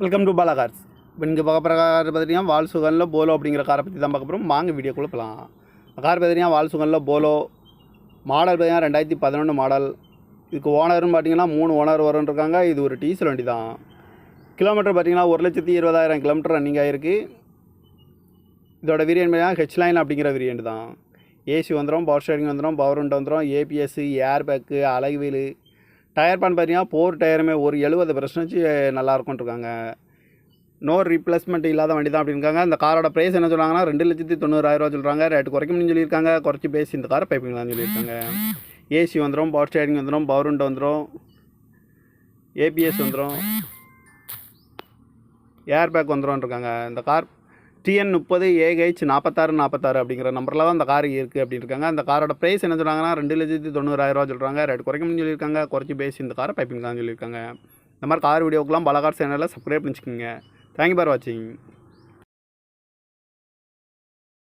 Welcome to Bala cars. இப்போ இங்கே பார்க்க போகிற கார் பார்த்தீங்கன்னா வால்சுகனில் போலோ அப்படிங்கிற காரை பற்றி தான் பார்க்க போகிறோம். வாங்க வீடியோக்குள்ளே போகலாம். கார் பார்த்தீங்கன்னா வால்சுகனில் போலோ மாடல் பார்த்தீங்கன்னா 2011 மாடல். இதுக்கு ஓனர்னு பார்த்தீங்கன்னா 3 ஓனர் வரும்ன்றிருக்காங்க. இது ஒரு டீசல் வண்டி தான். கிலோமீட்டர் பார்த்தீங்கன்னா 1,20,000 கிலோமீட்டர் ரன்னிங் ஆகிருக்கு. இதோட வேரியன்ட் பார்த்தீங்கன்னா ஹெச் லைன் அப்படிங்கிற வேரியன்ட் தான். ஏசி வந்துடும், பவர் ஸ்டேரிங் வந்துடும், பவர் விண்டோ வந்துடும், ABS, airbag, alloy wheel. Tyre பேன் பார்த்தீங்கன்னா 4 டயருமே ஒரு 70% நல்லாயிருக்கும்ன்ட்ருக்காங்க. நோ ரீப்ளேஸ்மெண்ட் இல்லாத வண்டி தான் அப்படின்னுக்காங்க. இந்த காரோட ப்ரைஸ் என்ன சொல்கிறாங்கன்னா 2,90,000 சொல்கிறாங்க. ரேட்டு குறைக்கும்னு சொல்லியிருக்காங்க. குறைச்சி பேசி இந்த காரை பைப்பிங்களான்னு சொல்லியிருக்காங்க. ஏசி வந்துடும், பவர் ஸ்டேரிங் வந்துடும், பவர் விண்டோ வந்துடும், ஏபிஎஸ் வந்துடும், ஏர் பேக் வந்துடும்ன்ருக்காங்க. இந்த கார் TN30 AH 4646 அப்படிங்கிற நம்பரில் தான் இந்த கார் இருக்குது அப்படின்னு இருக்காங்க. அந்த காரோட ப்ரைஸ் என்ன சொல்கிறாங்கன்னா 2,90,000 சொல்கிறாங்க. ரேட் குறைக்கும்னு சொல்லியிருக்காங்க. குறைச்சி பேசி இந்த காரை பைப்பிங்களான்னு சொல்லியிருக்காங்க. இந்த மாதிரி கார் வீடியோக்கெலாம் பாலா கார்ஸ் சேனலில் சப்ஸ்கிரைப் பண்ணிச்சுக்கோங்க. தேங்க்யூ ஃபார் வாட்சிங்.